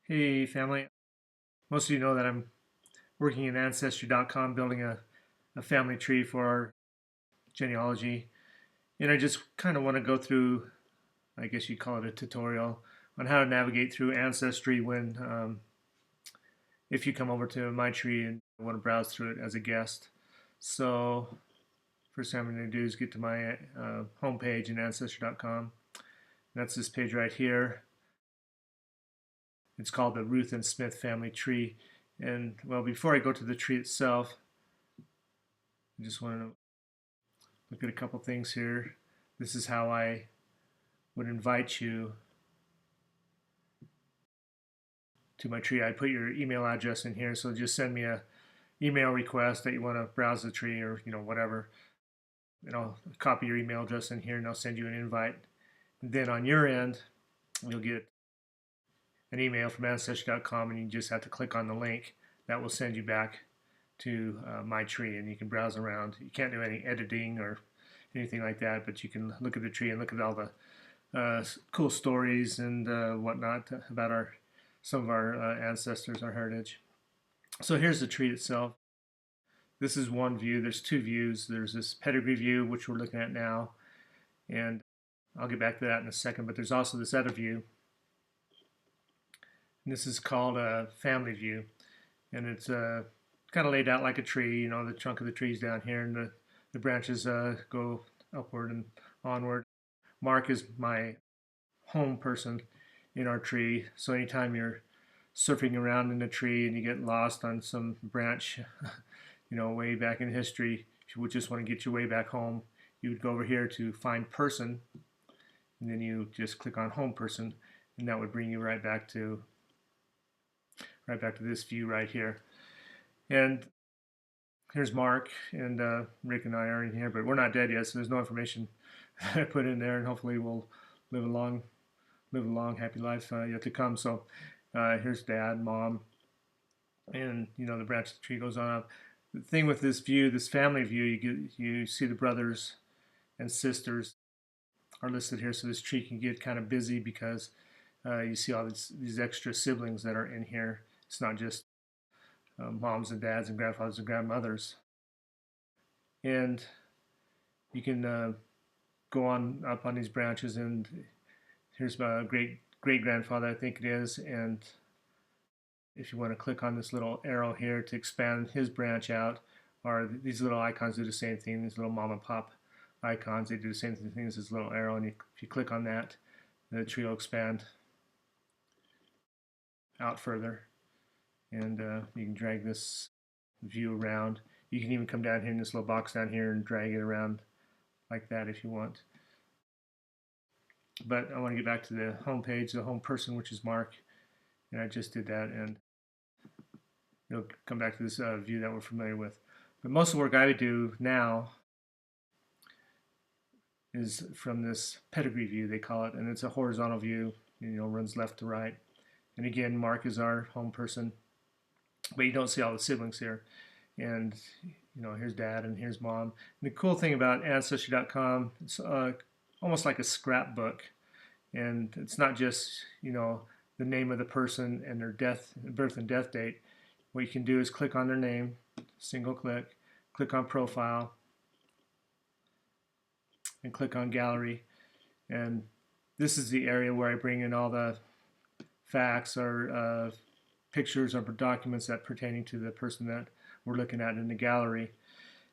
Hey family, most of you know that I'm working in Ancestry.com building a family tree for our genealogy. And I just kind of want to go through, I guess you'd call it a tutorial, on how to navigate through Ancestry if you come over to my tree and want to browse through it as a guest. So first thing I'm going to do is get to my homepage in Ancestry.com. That's this page right here. It's called the Ruth and Smith Family Tree. And well, before I go to the tree itself, I just want to look at a couple things here. This is how I would invite you to my tree. I put your email address in here, so just send me a email request that you want to browse the tree or whatever, and I'll copy your email address in here and I'll send you an invite. And then on your end, you'll get an email from Ancestry.com, and you just have to click on the link that will send you back to my tree, and you can browse around. You can't do any editing or anything like that, but you can look at the tree and look at all the cool stories and whatnot about some of our ancestors, our heritage. So here's the tree itself. This is one view. There's two views. There's this pedigree view, which we're looking at now, and I'll get back to that in a second. But there's also this other view, and this is called a family view, and it's kind of laid out like a tree. The trunk of the tree's down here, and the branches go upward and onward. Mark is my home person in our tree. So anytime you're surfing around in a tree and you get lost on some branch, way back in history, if you would just want to get your way back home, you would go over here to find person, and then you just click on home person, and that would bring you right back to this view right here. And here's Mark, and Rick and I are in here, but we're not dead yet, so there's no information that I put in there, and hopefully we'll live a long, happy life yet to come. So here's Dad, Mom, and the branch of the tree goes on up. The thing with this view, this family view, you see the brothers and sisters are listed here, so this tree can get kind of busy because you see all these extra siblings that are in here. It's not just moms and dads and grandfathers and grandmothers. And you can go on up on these branches, and here's my great grandfather, I think it is. And if you want to click on this little arrow here to expand his branch out, or these little icons do the same thing. These little mom and pop icons, they do the same thing as this little arrow. And if you click on that, the tree will expand out further. And you can drag this view around. You can even come down here in this little box down here and drag it around like that if you want. But I want to get back to the home page, the home person, which is Mark, and I just did that, and it'll come back to this view that we're familiar with. But most of the work I would do now is from this pedigree view, they call it, and it's a horizontal view, runs left to right. And again, Mark is our home person, but you don't see all the siblings here. And here's Dad and here's Mom. And the cool thing about Ancestry.com, it's almost like a scrapbook, and it's not just the name of the person and their birth and death date. What you can do is click on their name, single click on profile, and click on gallery. And this is the area where I bring in all the facts or pictures or documents that pertaining to the person that we're looking at in the gallery.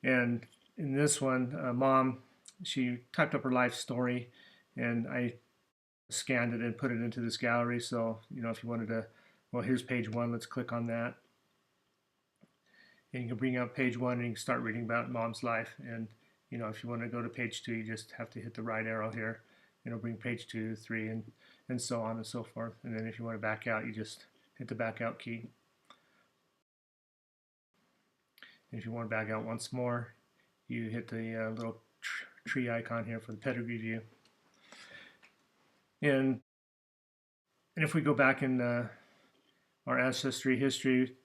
And in this one, Mom, she typed up her life story, and I scanned it and put it into this gallery. So if you wanted to, well, here's page 1. Let's click on that, and you can bring up page 1 and you can start reading about Mom's life. And if you want to go to page 2, you just have to hit the right arrow here. It'll bring page 2, 3, and so on and so forth. And then if you want to back out, you just hit the back out key. And if you want to back out once more, you hit the little tree icon here for the pedigree view. And if we go back in our ancestry history,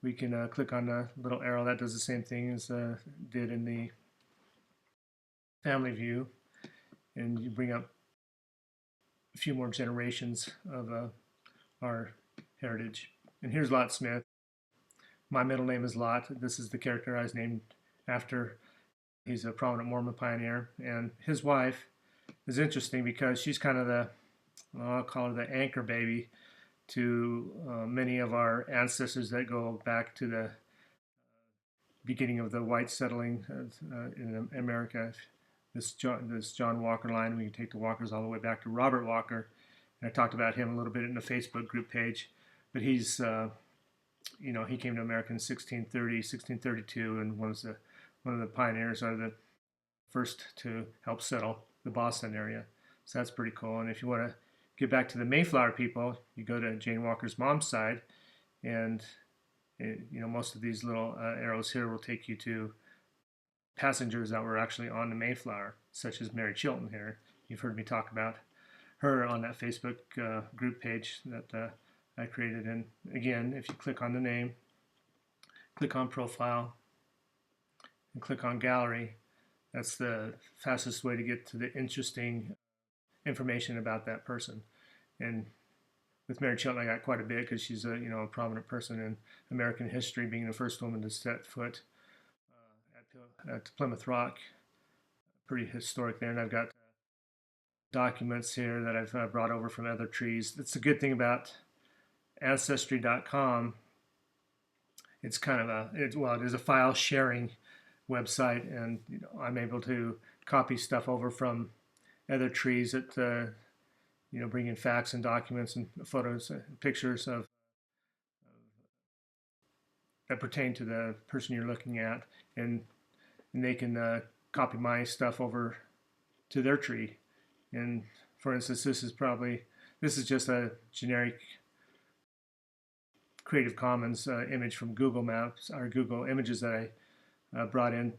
we can click on the little arrow that does the same thing as did in the family view, and you bring up a few more generations of our heritage. And here's Lot Smith. My middle name is Lot. This is the character I was named after. He's a prominent Mormon pioneer. And his wife is interesting because she's kind of the, well, I'll call her the anchor baby to many of our ancestors that go back to the beginning of the white settling in America. This John Walker line, we can take the Walkers all the way back to Robert Walker. And I talked about him a little bit in the Facebook group page. But he's, he came to America in 1630, 1632, and was one of the pioneers, or the first to help settle the Boston area. So that's pretty cool. And if you want to get back to the Mayflower people, you go to Jane Walker's mom's side, and most of these little arrows here will take you to passengers that were actually on the Mayflower, such as Mary Chilton here. You've heard me talk about her on that Facebook group page that I created. And again, if you click on the name, click on profile, and click on gallery, that's the fastest way to get to the interesting information about that person. And with Mary Chilton, I got quite a bit because she's a prominent person in American history, being the first woman to set foot at Plymouth Rock. Pretty historic there. And I've got documents here that I've brought over from other trees. That's a good thing about Ancestry.com. It's kind of it is a file sharing website, and I'm able to copy stuff over from other trees that bring in facts and documents and photos and pictures of that pertain to the person you're looking at, and they can copy my stuff over to their tree. And for instance, this is just a generic Creative Commons image from Google Maps or Google Images that I brought in,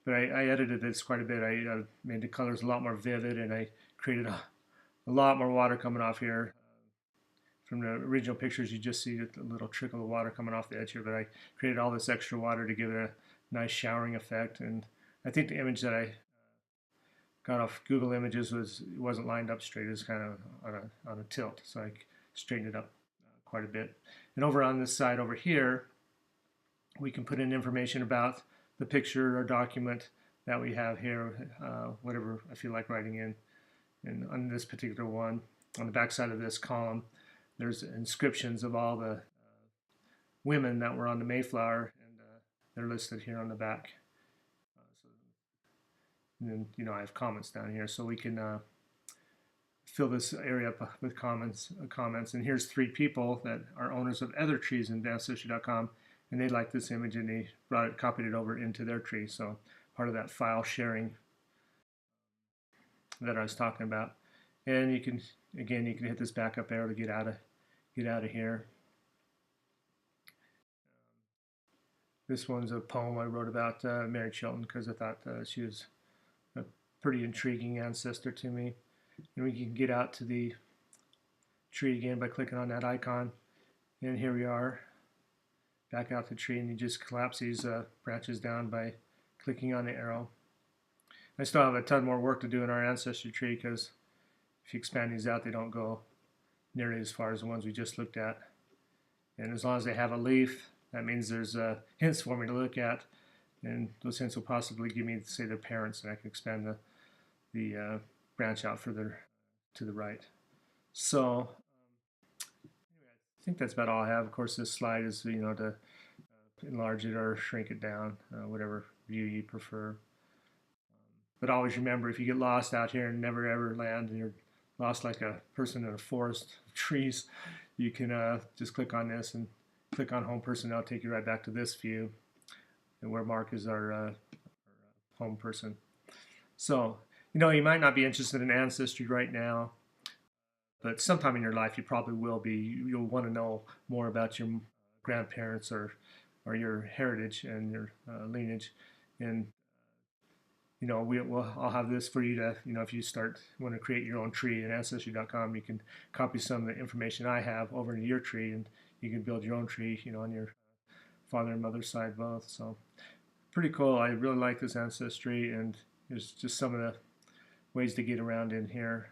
but I edited this quite a bit. I made the colors a lot more vivid, and I created a lot more water coming off here. From the original pictures, you just see a little trickle of water coming off the edge here, but I created all this extra water to give it a nice showering effect. And I think the image that I got off Google Images wasn't lined up straight. It was kind of on a tilt, so I straightened it up quite a bit. And over on this side over here, we can put in information about the picture or document that we have here, whatever I feel like writing in. And on this particular one, on the back side of this column, there's inscriptions of all the women that were on the Mayflower, and they're listed here on the back. And then, I have comments down here, so we can fill this area up with comments. And here's 3 people that are owners of other trees in Ancestry.com, and they liked this image, and they copied it over into their tree. So part of that file sharing that I was talking about. And you can hit this backup arrow to get out of here. This one's a poem I wrote about Mary Chilton because I thought she was a pretty intriguing ancestor to me. And we can get out to the tree again by clicking on that icon. And here we are, back out the tree, and you just collapse these branches down by clicking on the arrow. I still have a ton more work to do in our ancestry tree because if you expand these out, they don't go nearly as far as the ones we just looked at. And as long as they have a leaf, that means there's hints for me to look at, and those hints will possibly give me, say, their parents, and I can expand the branch out further to the right. So anyway, I think that's about all I have. Of course, this slide is to enlarge it or shrink it down, whatever view you prefer. But always remember, if you get lost out here and never ever land, and you're lost like a person in a forest of trees, you can just click on this and click on home person. That'll take you right back to this view, and where Mark is our home person. So, you might not be interested in ancestry right now, but sometime in your life you probably will be. You'll want to know more about your grandparents or your heritage and your lineage. And I'll have this for you to, if you want to create your own tree in Ancestry.com, you can copy some of the information I have over into your tree, and you can build your own tree, on your father and mother's side both. So pretty cool. I really like this Ancestry, and there's just some of the ways to get around in here.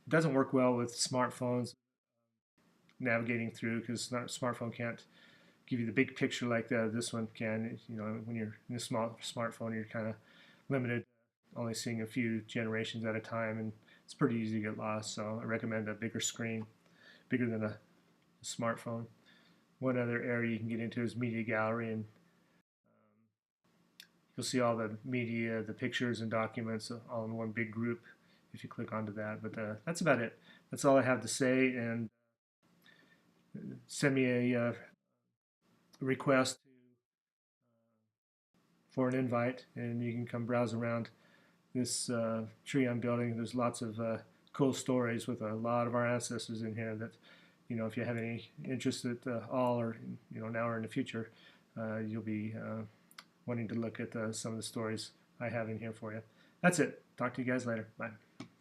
It doesn't work well with smartphones. navigating through, because smartphone can't give you the big picture like this one can. You know, when you're in a small smartphone, you're kind of limited, only seeing a few generations at a time, and it's pretty easy to get lost. So I recommend a bigger screen, bigger than a smartphone. One other area you can get into is media gallery, and you'll see all the media, the pictures and documents all in one big group if you click onto that. But that's about it. That's all I have to say. And send me a request for an invite, and you can come browse around this tree I'm building. There's lots of cool stories with a lot of our ancestors in here that, you know, if you have any interest at all, or, you know, now or in the future, you'll be wanting to look at some of the stories I have in here for you. That's it. Talk to you guys later. Bye.